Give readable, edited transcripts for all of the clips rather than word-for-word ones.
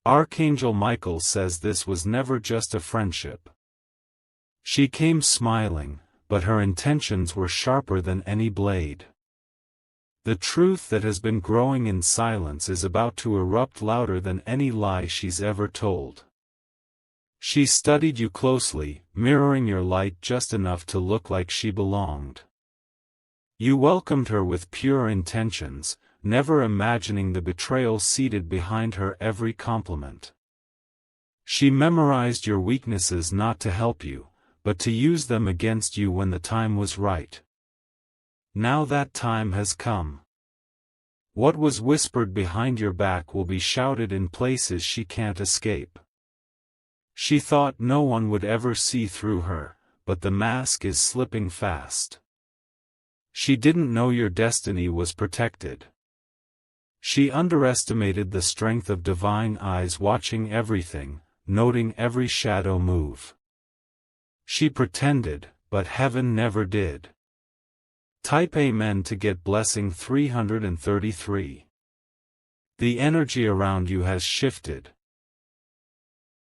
Archangel Michael says this was never just a friendship. She came smiling, but her intentions were sharper than any blade. The truth that has been growing in silence is about to erupt louder than any lie she's ever told. She studied you closely, mirroring your light just enough to look like she belonged. You welcomed her with pure intentions, never imagining the betrayal seated behind her every compliment. She memorized your weaknesses not to help you, but to use them against you when the time was right. Now that time has come. What was whispered behind your back will be shouted in places she can't escape. She thought no one would ever see through her, but the mask is slipping fast. She didn't know your destiny was protected. She underestimated the strength of divine eyes watching everything, noting every shadow move. She pretended, but heaven never did. Type Amen to get blessing 333. The energy around you has shifted.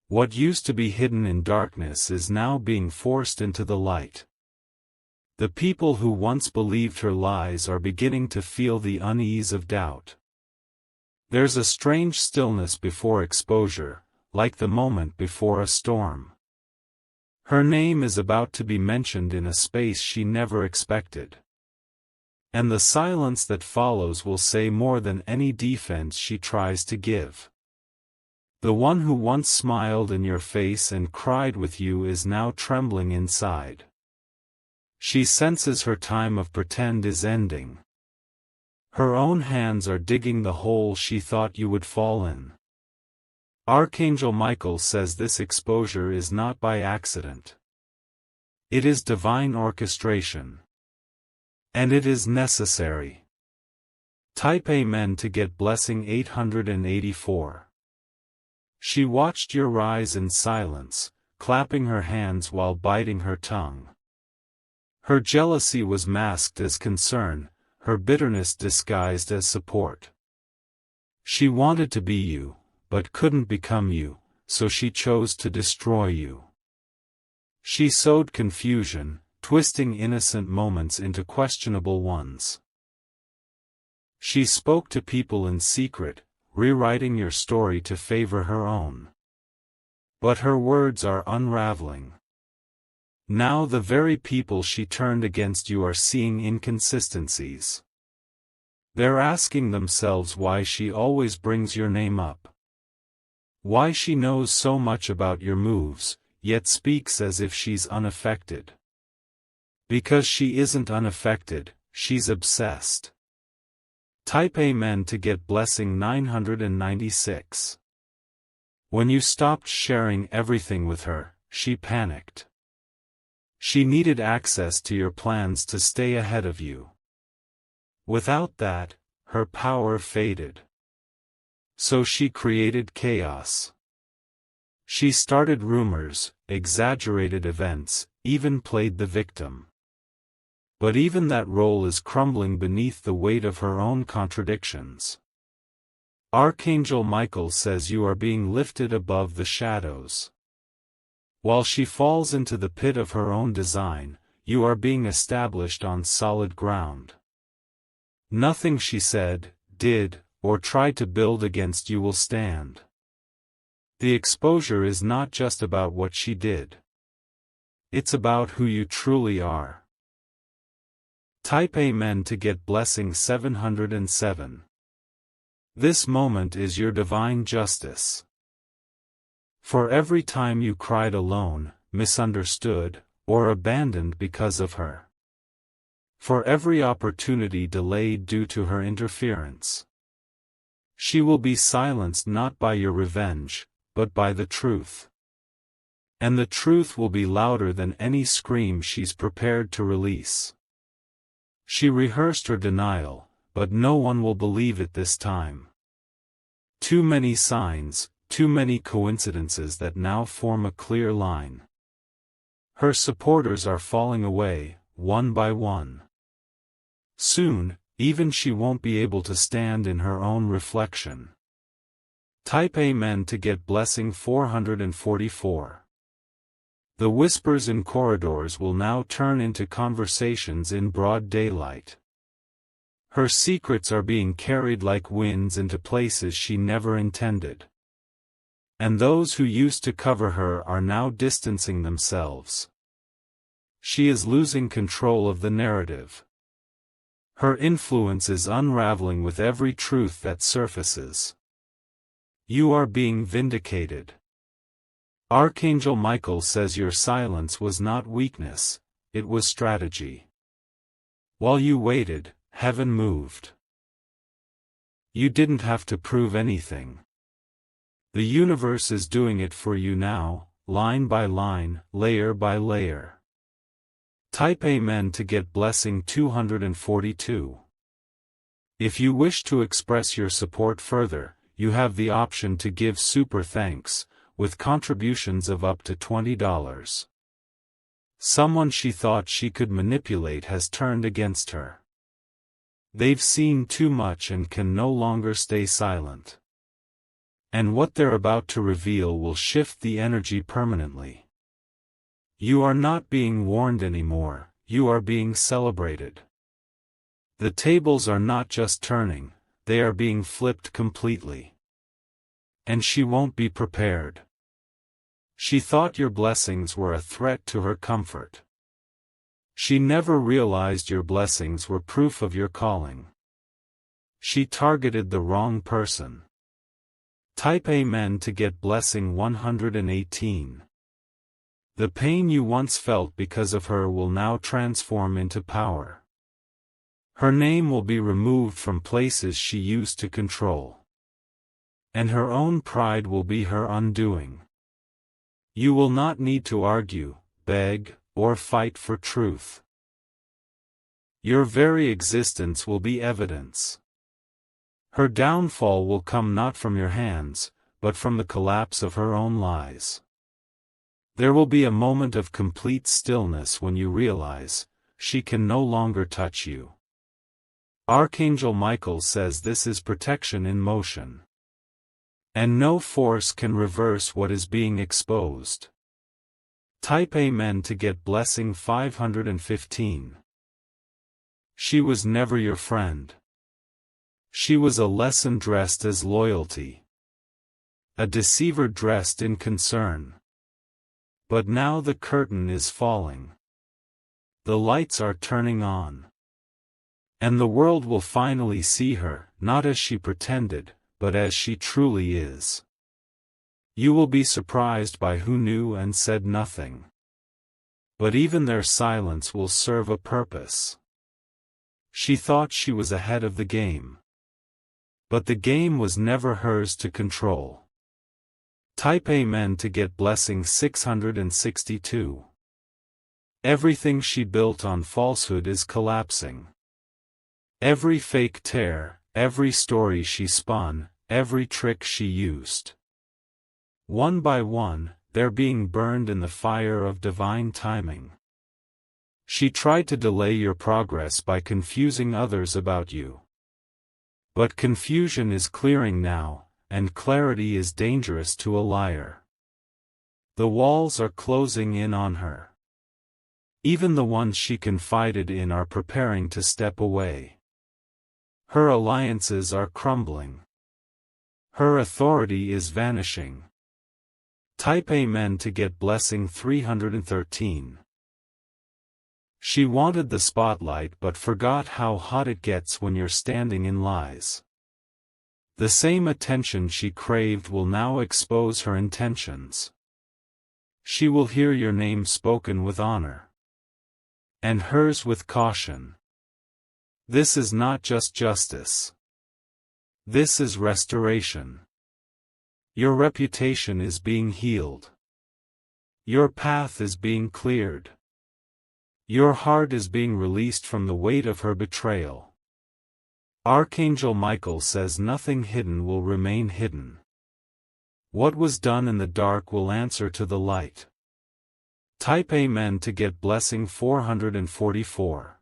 What used to be hidden in darkness is now being forced into the light. The people who once believed her lies are beginning to feel the unease of doubt. There's a strange stillness before exposure, like the moment before a storm. Her name is about to be mentioned in a space she never expected. And the silence that follows will say more than any defense she tries to give. The one who once smiled in your face and cried with you is now trembling inside. She senses her time of pretend is ending. Her own hands are digging the hole she thought you would fall in. Archangel Michael says this exposure is not by accident. It is divine orchestration. And it is necessary. Type Amen to get blessing 884. She watched your rise in silence, clapping her hands while biting her tongue. Her jealousy was masked as concern, her bitterness disguised as support. She wanted to be you, but couldn't become you, so she chose to destroy you. She sowed confusion, twisting innocent moments into questionable ones. She spoke to people in secret, rewriting your story to favor her own. But her words are unraveling. Now the very people she turned against you are seeing inconsistencies. They're asking themselves why she always brings your name up. Why she knows so much about your moves, yet speaks as if she's unaffected. Because she isn't unaffected, she's obsessed. Type Amen to get blessing 996. When you stopped sharing everything with her, she panicked. She needed access to your plans to stay ahead of you. Without that, her power faded. So she created chaos. She started rumors, exaggerated events, even played the victim. But even that role is crumbling beneath the weight of her own contradictions. Archangel Michael says you are being lifted above the shadows. While she falls into the pit of her own design, you are being established on solid ground. Nothing she said, did, or tried to build against you will stand. The exposure is not just about what she did. It's about who you truly are. Type Amen to get blessing 707. This moment is your divine justice. For every time you cried alone, misunderstood, or abandoned because of her. For every opportunity delayed due to her interference. She will be silenced not by your revenge, but by the truth. And the truth will be louder than any scream she's prepared to release. She rehearsed her denial, but no one will believe it this time. Too many signs, too many coincidences that now form a clear line. Her supporters are falling away, one by one. Soon, even she won't be able to stand in her own reflection. Type Amen to get blessing 444. The whispers in corridors will now turn into conversations in broad daylight. Her secrets are being carried like winds into places she never intended. And those who used to cover her are now distancing themselves. She is losing control of the narrative. Her influence is unraveling with every truth that surfaces. You are being vindicated. Archangel Michael says your silence was not weakness, it was strategy. While you waited, heaven moved. You didn't have to prove anything. The universe is doing it for you now, line by line, layer by layer. Type Amen to get blessing 242. If you wish to express your support further, you have the option to give super thanks, with contributions of up to $20. Someone she thought she could manipulate has turned against her. They've seen too much and can no longer stay silent. And what they're about to reveal will shift the energy permanently. You are not being warned anymore, you are being celebrated. The tables are not just turning, they are being flipped completely. And she won't be prepared. She thought your blessings were a threat to her comfort. She never realized your blessings were proof of your calling. She targeted the wrong person. Type Amen to get blessing 118. The pain you once felt because of her will now transform into power. Her name will be removed from places she used to control. And her own pride will be her undoing. You will not need to argue, beg, or fight for truth. Your very existence will be evidence. Her downfall will come not from your hands, but from the collapse of her own lies. There will be a moment of complete stillness when you realize, she can no longer touch you. Archangel Michael says this is protection in motion. And no force can reverse what is being exposed. Type Amen to get blessing 515. She was never your friend. She was a lesson dressed as loyalty. A deceiver dressed in concern. But now the curtain is falling. The lights are turning on. And the world will finally see her, not as she pretended, but as she truly is. You will be surprised by who knew and said nothing. But even their silence will serve a purpose. She thought she was ahead of the game. But the game was never hers to control. Type Amen to get blessing 662. Everything she built on falsehood is collapsing. Every fake tear, every story she spun, every trick she used. One by one, they're being burned in the fire of divine timing. She tried to delay your progress by confusing others about you. But confusion is clearing now, and clarity is dangerous to a liar. The walls are closing in on her. Even the ones she confided in are preparing to step away. Her alliances are crumbling. Her authority is vanishing. Type Amen to get blessing 313. She wanted the spotlight but forgot how hot it gets when you're standing in lies. The same attention she craved will now expose her intentions. She will hear your name spoken with honor. And hers with caution. This is not just justice. This is restoration. Your reputation is being healed. Your path is being cleared. Your heart is being released from the weight of her betrayal. Archangel Michael says nothing hidden will remain hidden. What was done in the dark will answer to the light. Type Amen to get blessing 444.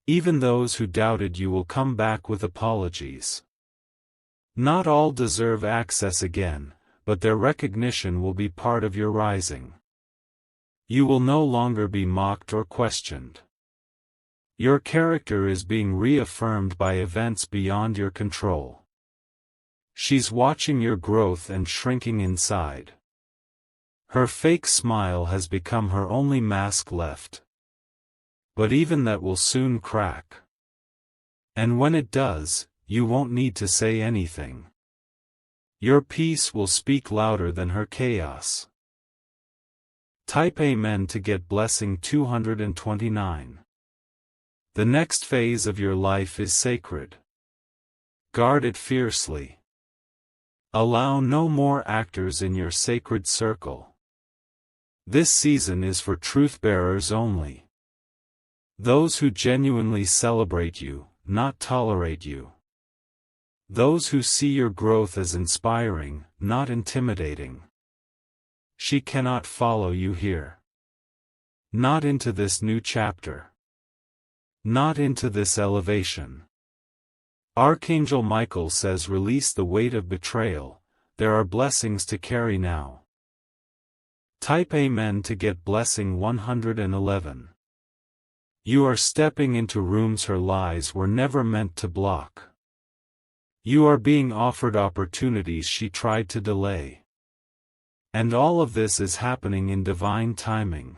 Even those who doubted you will come back with apologies. Not all deserve access again, but their recognition will be part of your rising. You will no longer be mocked or questioned. Your character is being reaffirmed by events beyond your control. She's watching your growth and shrinking inside. Her fake smile has become her only mask left. But even that will soon crack. And when it does, you won't need to say anything. Your peace will speak louder than her chaos. Type Amen to get blessing 229. The next phase of your life is sacred. Guard it fiercely. Allow no more actors in your sacred circle. This season is for truth-bearers only. Those who genuinely celebrate you, not tolerate you. Those who see your growth as inspiring, not intimidating. She cannot follow you here. Not into this new chapter. Not into this elevation. Archangel Michael says release the weight of betrayal, there are blessings to carry now. Type Amen to get blessing 111. You are stepping into rooms her lies were never meant to block. You are being offered opportunities she tried to delay. And all of this is happening in divine timing.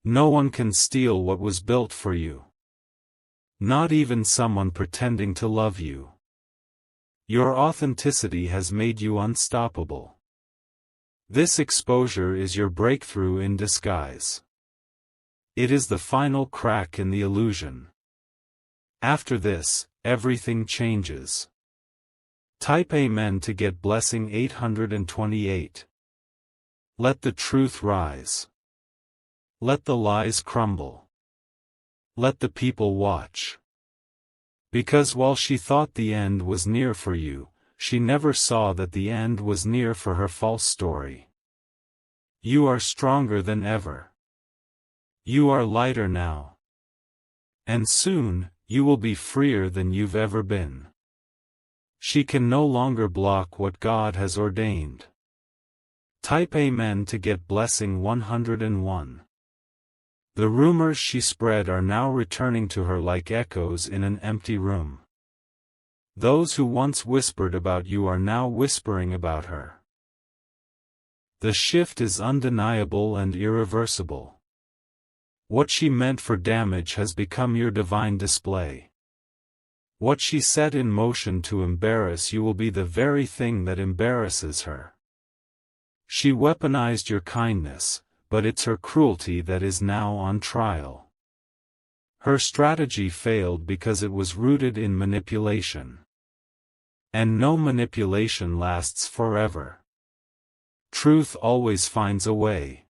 No one can steal what was built for you. Not even someone pretending to love you. Your authenticity has made you unstoppable. This exposure is your breakthrough in disguise. It is the final crack in the illusion. After this, everything changes. Type Amen to get blessing 828. Let the truth rise. Let the lies crumble. Let the people watch. Because while she thought the end was near for you, she never saw that the end was near for her false story. You are stronger than ever. You are lighter now. And soon, you will be freer than you've ever been. She can no longer block what God has ordained. Type Amen to get blessing 101. The rumors she spread are now returning to her like echoes in an empty room. Those who once whispered about you are now whispering about her. The shift is undeniable and irreversible. What she meant for damage has become your divine display. What she set in motion to embarrass you will be the very thing that embarrasses her. She weaponized your kindness, but it's her cruelty that is now on trial. Her strategy failed because it was rooted in manipulation. And no manipulation lasts forever. Truth always finds a way.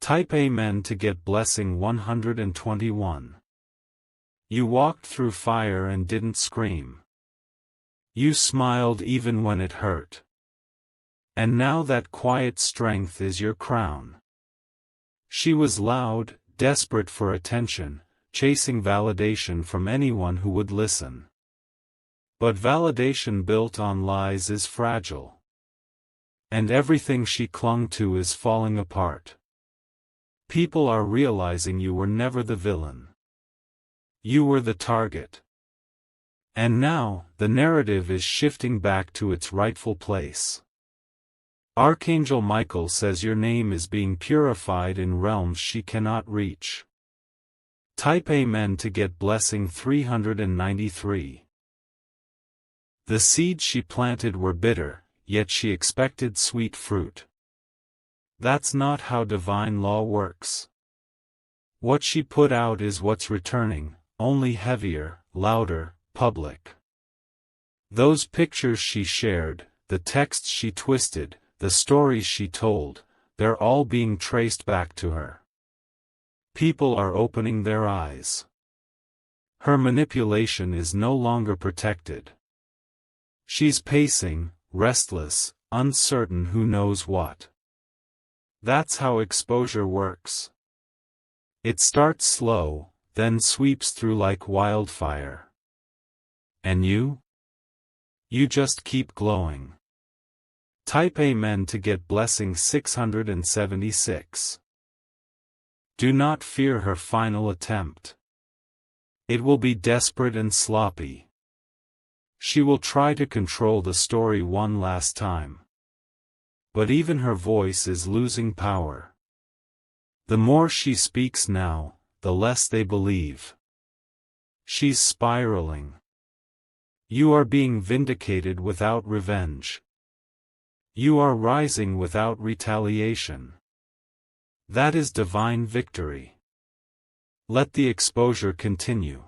Type Amen to get blessing 121. You walked through fire and didn't scream. You smiled even when it hurt. And now that quiet strength is your crown. She was loud, desperate for attention, chasing validation from anyone who would listen. But validation built on lies is fragile. And everything she clung to is falling apart. People are realizing you were never the villain. You were the target. And now, the narrative is shifting back to its rightful place. Archangel Michael says your name is being purified in realms she cannot reach. Type Amen to get blessing 393. The seeds she planted were bitter, yet she expected sweet fruit. That's not how divine law works. What she put out is what's returning, only heavier, louder, public. Those pictures she shared, the texts she twisted, the stories she told, they're all being traced back to her. People are opening their eyes. Her manipulation is no longer protected. She's pacing, restless, uncertain who knows what. That's how exposure works. It starts slow, then sweeps through like wildfire. And you? You just keep glowing. Type Amen to get blessing 676. Do not fear her final attempt. It will be desperate and sloppy. She will try to control the story one last time. But even her voice is losing power. The more she speaks now, the less they believe. She's spiraling. You are being vindicated without revenge. You are rising without retaliation. That is divine victory. Let the exposure continue.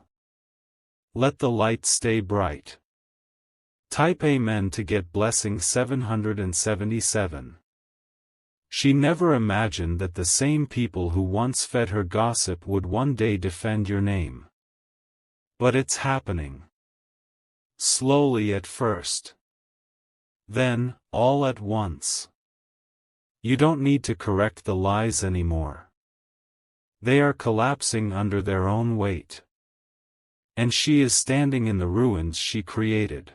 Let the light stay bright. Type Amen to get blessing 777. She never imagined that the same people who once fed her gossip would one day defend your name. But it's happening. Slowly at first. Then, all at once. You don't need to correct the lies anymore. They are collapsing under their own weight. And she is standing in the ruins she created.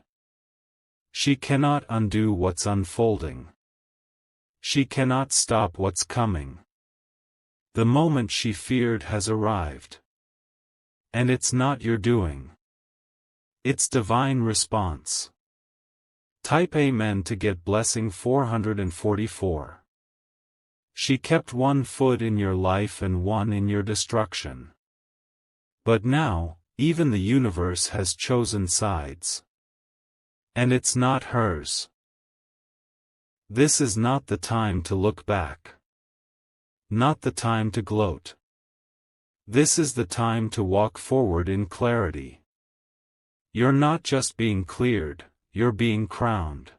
She cannot undo what's unfolding. She cannot stop what's coming. The moment she feared has arrived. And it's not your doing. It's divine response. Type Amen to get blessing 444. She kept one foot in your life and one in your destruction. But now, even the universe has chosen sides. And it's not hers. This is not the time to look back. Not the time to gloat. This is the time to walk forward in clarity. You're not just being cleared, you're being crowned.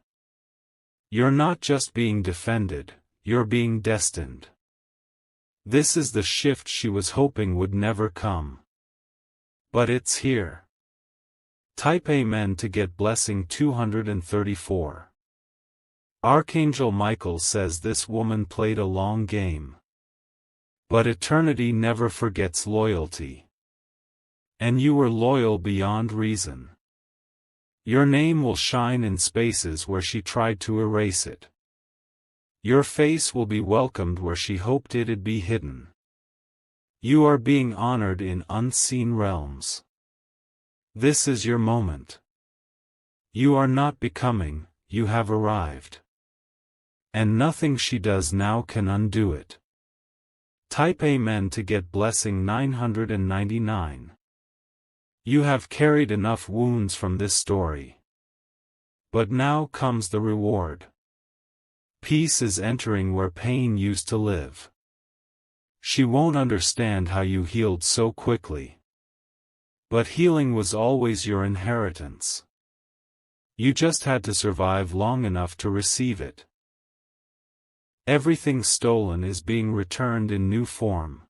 You're not just being defended, you're being destined. This is the shift she was hoping would never come. But it's here. Type Amen to get blessing 234. Archangel Michael says this woman played a long game. But eternity never forgets loyalty. And you were loyal beyond reason. Your name will shine in spaces where she tried to erase it. Your face will be welcomed where she hoped it'd be hidden. You are being honored in unseen realms. This is your moment. You are not becoming, you have arrived. And nothing she does now can undo it. Type Amen to get blessing 999. You have carried enough wounds from this story. But now comes the reward. Peace is entering where pain used to live. She won't understand how you healed so quickly. But healing was always your inheritance. You just had to survive long enough to receive it. Everything stolen is being returned in new form.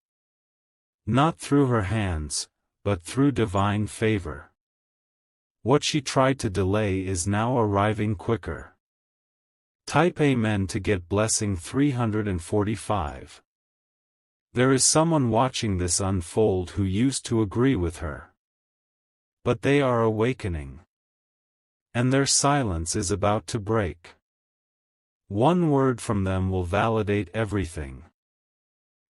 Not through her hands, but through divine favor. What she tried to delay is now arriving quicker. Type Amen to get blessing 345. There is someone watching this unfold who used to agree with her. But they are awakening. And their silence is about to break. One word from them will validate everything.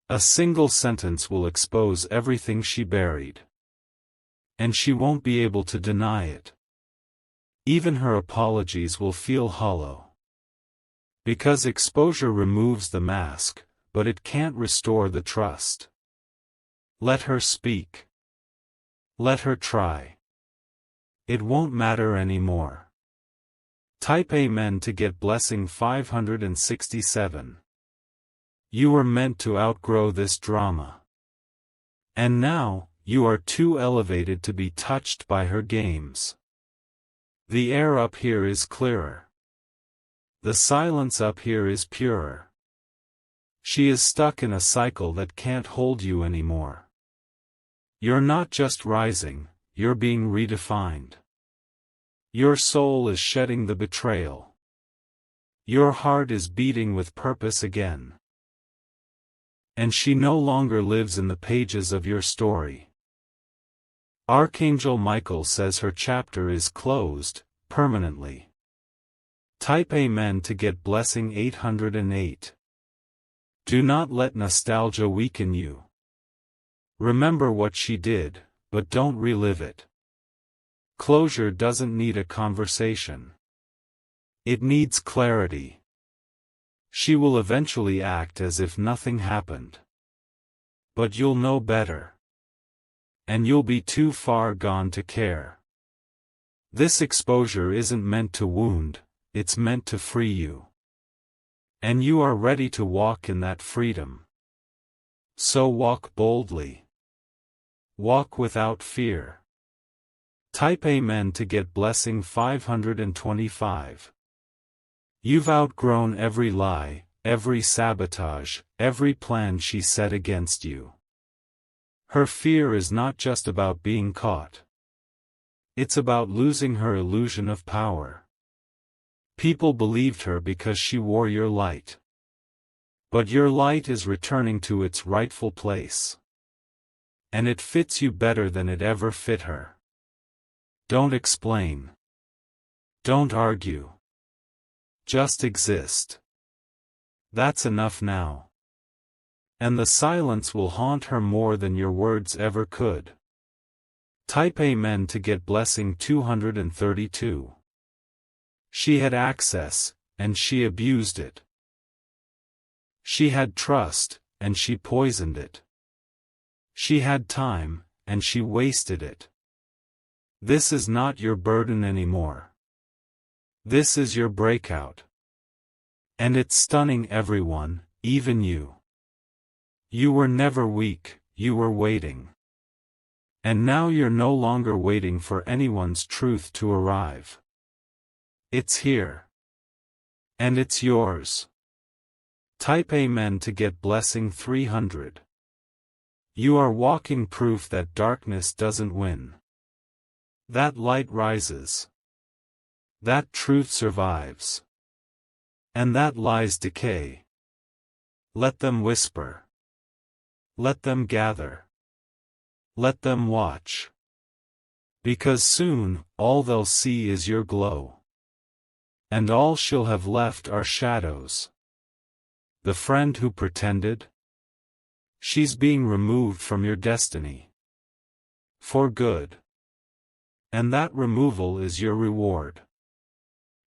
A single sentence will expose everything she buried. And she won't be able to deny it. Even her apologies will feel hollow. Because exposure removes the mask, but it can't restore the trust. Let her speak. Let her try. It won't matter anymore. Type Amen to get blessing 567. You were meant to outgrow this drama. And now, you are too elevated to be touched by her games. The air up here is clearer. The silence up here is purer. She is stuck in a cycle that can't hold you anymore. You're not just rising, you're being redefined. Your soul is shedding the betrayal. Your heart is beating with purpose again. And she no longer lives in the pages of your story. Archangel Michael says her chapter is closed, permanently. Type Amen to get blessing 808. Do not let nostalgia weaken you. Remember what she did, but don't relive it. Closure doesn't need a conversation. It needs clarity. She will eventually act as if nothing happened. But you'll know better. And you'll be too far gone to care. This exposure isn't meant to wound, it's meant to free you. And you are ready to walk in that freedom. So walk boldly. Walk without fear. Type Amen to get blessing 525. You've outgrown every lie, every sabotage, every plan she set against you. Her fear is not just about being caught. It's about losing her illusion of power. People believed her because she wore your light. But your light is returning to its rightful place. And it fits you better than it ever fit her. Don't explain. Don't argue. Just exist. That's enough now. And the silence will haunt her more than your words ever could. Type Amen to get blessing 232. She had access, and she abused it. She had trust, and she poisoned it. She had time, and she wasted it. This is not your burden anymore. This is your breakout. And it's stunning everyone, even you. You were never weak, you were waiting. And now you're no longer waiting for anyone's truth to arrive. It's here. And it's yours. Type Amen to get blessing 300. You are walking proof that darkness doesn't win. That light rises. That truth survives. And that lies decay. Let them whisper. Let them gather. Let them watch. Because soon, all they'll see is your glow. And all she'll have left are shadows. The friend who pretended? She's being removed from your destiny. For good. And that removal is your reward.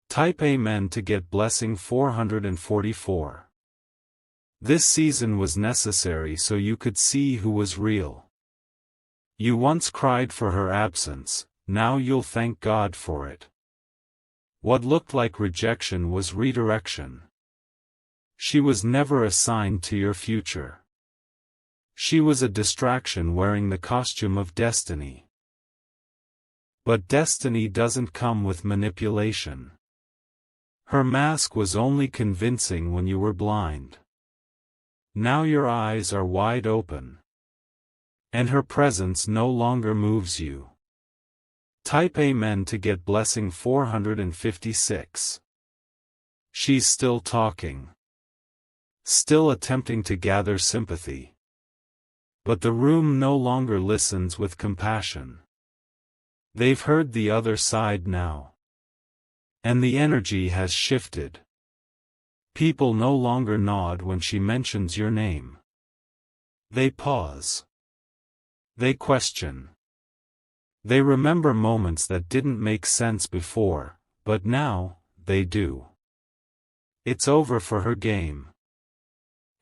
Type Amen to get blessing 444. This season was necessary so you could see who was real. You once cried for her absence, now you'll thank God for it. What looked like rejection was redirection. She was never assigned to your future. She was a distraction wearing the costume of destiny. But destiny doesn't come with manipulation. Her mask was only convincing when you were blind. Now your eyes are wide open. And her presence no longer moves you. Type Amen to get blessing 456. She's still talking. Still attempting to gather sympathy. But the room no longer listens with compassion. They've heard the other side now. And the energy has shifted. People no longer nod when she mentions your name. They pause. They question. They remember moments that didn't make sense before, but now, they do. It's over for her game.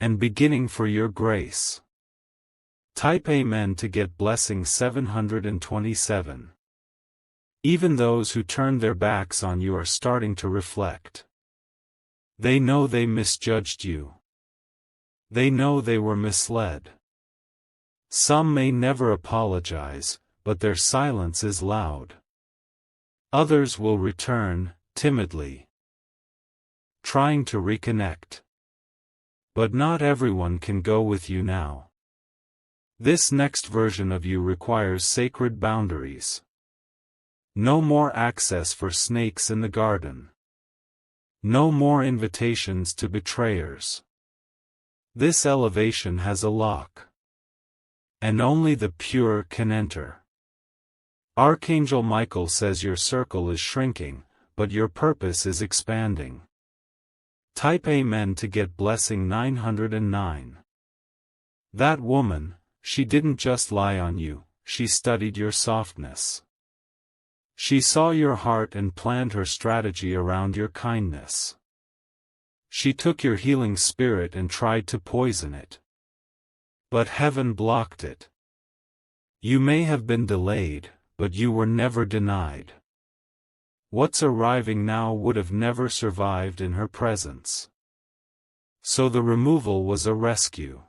And beginning for your grace. Type Amen to get blessing 727. Even those who turned their backs on you are starting to reflect. They know they misjudged you. They know they were misled. Some may never apologize, but their silence is loud. Others will return, timidly, trying to reconnect. But not everyone can go with you now. This next version of you requires sacred boundaries. No more access for snakes in the garden. No more invitations to betrayers. This elevation has a lock. And only the pure can enter. Archangel Michael says your circle is shrinking, but your purpose is expanding. Type Amen to get blessing 909. That woman, she didn't just lie on you, she studied your softness. She saw your heart and planned her strategy around your kindness. She took your healing spirit and tried to poison it. But heaven blocked it. You may have been delayed, but you were never denied. What's arriving now would have never survived in her presence. So the removal was a rescue.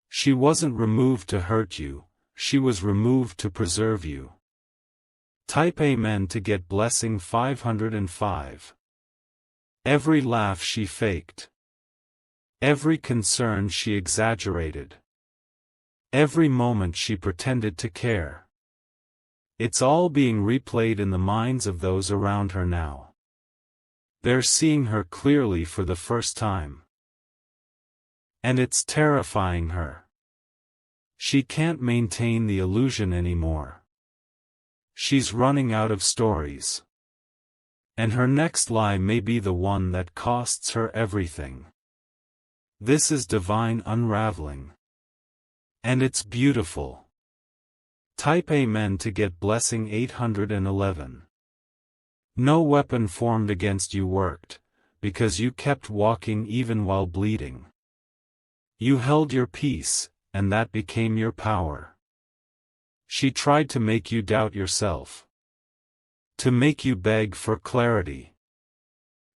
She wasn't removed to hurt you, she was removed to preserve you. Type Amen to get blessing 505. Every laugh she faked. Every concern she exaggerated. Every moment she pretended to care. It's all being replayed in the minds of those around her now. They're seeing her clearly for the first time. And it's terrifying her. She can't maintain the illusion anymore. She's running out of stories. And her next lie may be the one that costs her everything. This is divine unraveling. And it's beautiful. Type Amen to get blessing 811. No weapon formed against you worked, because you kept walking even while bleeding. You held your peace, and that became your power. She tried to make you doubt yourself. To make you beg for clarity.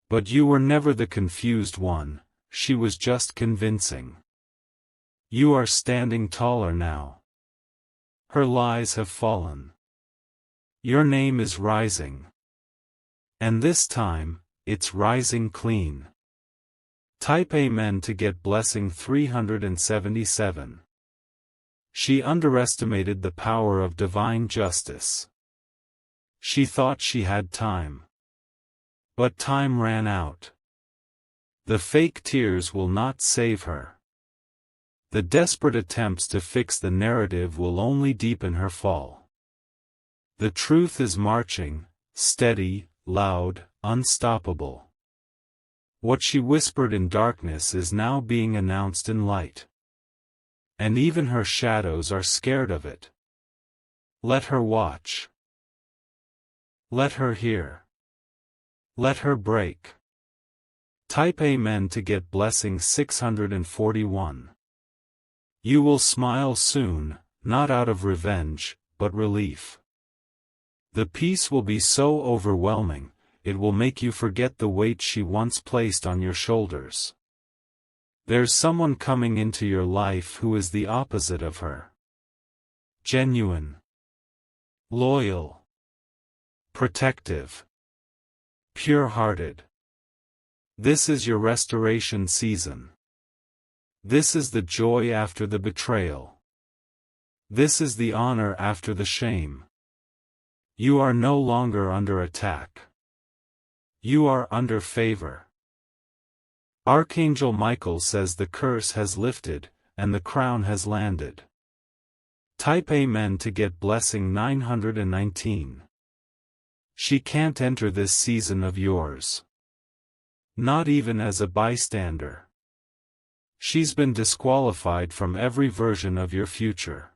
But you were never the confused one, she was just convincing. You are standing taller now. Her lies have fallen. Your name is rising. And this time, it's rising clean. Type Amen to get blessing 377. She underestimated the power of divine justice. She thought she had time. But time ran out. The fake tears will not save her. The desperate attempts to fix the narrative will only deepen her fall. The truth is marching, steady, loud, unstoppable. What she whispered in darkness is now being announced in light. And even her shadows are scared of it. Let her watch. Let her hear. Let her break. Type Amen to get blessing 641. You will smile soon, not out of revenge, but relief. The peace will be so overwhelming, it will make you forget the weight she once placed on your shoulders. There's someone coming into your life who is the opposite of her. Genuine. Loyal. Protective. Pure-hearted. This is your restoration season. This is the joy after the betrayal. This is the honor after the shame. You are no longer under attack. You are under favor. Archangel Michael says the curse has lifted, and the crown has landed. Type Amen to get blessing 919. She can't enter this season of yours. Not even as a bystander. She's been disqualified from every version of your future.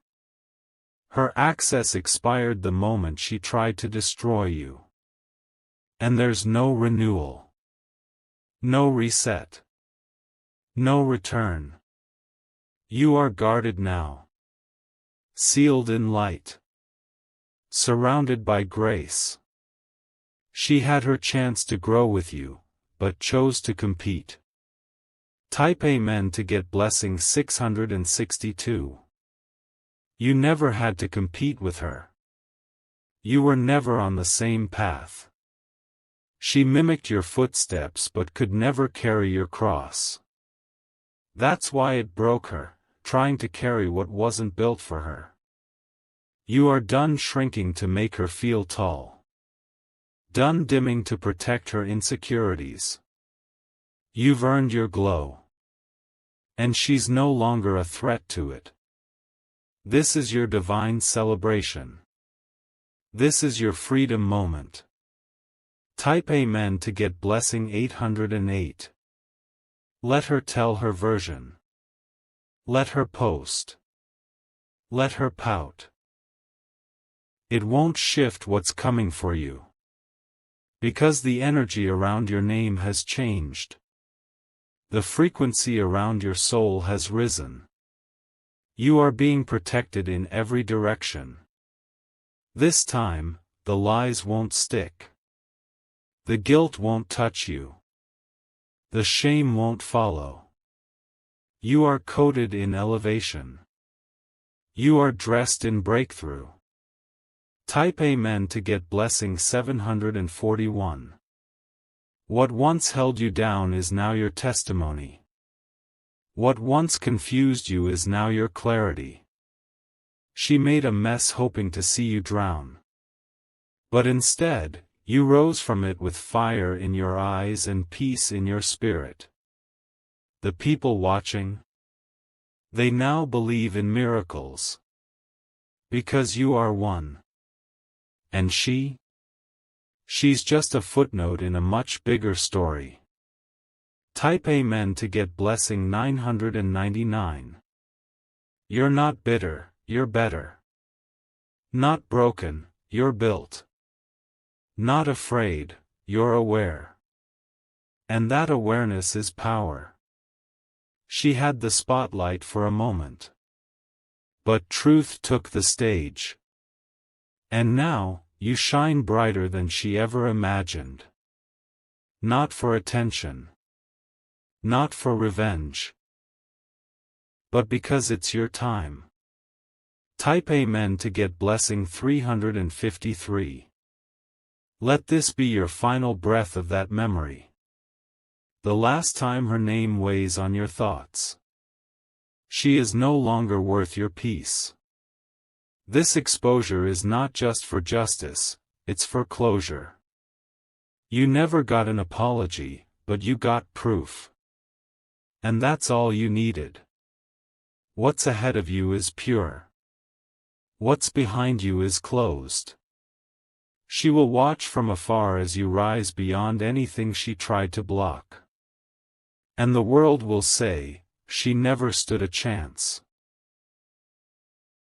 Her access expired the moment she tried to destroy you. And there's no renewal. No reset. No return. You are guarded now. Sealed in light. Surrounded by grace. She had her chance to grow with you, but chose to compete. Type Amen to get blessing 662. You never had to compete with her. You were never on the same path. She mimicked your footsteps but could never carry your cross. That's why it broke her, trying to carry what wasn't built for her. You are done shrinking to make her feel tall. Done dimming to protect her insecurities. You've earned your glow. And she's no longer a threat to it. This is your divine celebration. This is your freedom moment. Type Amen to get blessing 808. Let her tell her version. Let her post. Let her pout. It won't shift what's coming for you. Because the energy around your name has changed. The frequency around your soul has risen. You are being protected in every direction. This time, the lies won't stick. The guilt won't touch you. The shame won't follow. You are coated in elevation. You are dressed in breakthrough. Type Amen to get blessing 741. What once held you down is now your testimony. What once confused you is now your clarity. She made a mess hoping to see you drown. But instead, you rose from it with fire in your eyes and peace in your spirit. The people watching? They now believe in miracles. Because you are one. And she? She's just a footnote in a much bigger story. Type Amen to get blessing 999. You're not bitter, you're better. Not broken, you're built. Not afraid, you're aware. And that awareness is power. She had the spotlight for a moment. But truth took the stage. And now, you shine brighter than she ever imagined. Not for attention. Not for revenge. But because it's your time. Type Amen to get blessing 353. Let this be your final breath of that memory. The last time her name weighs on your thoughts. She is no longer worth your peace. This exposure is not just for justice, it's for closure. You never got an apology, but you got proof. And that's all you needed. What's ahead of you is pure. What's behind you is closed. She will watch from afar as you rise beyond anything she tried to block. And the world will say, she never stood a chance.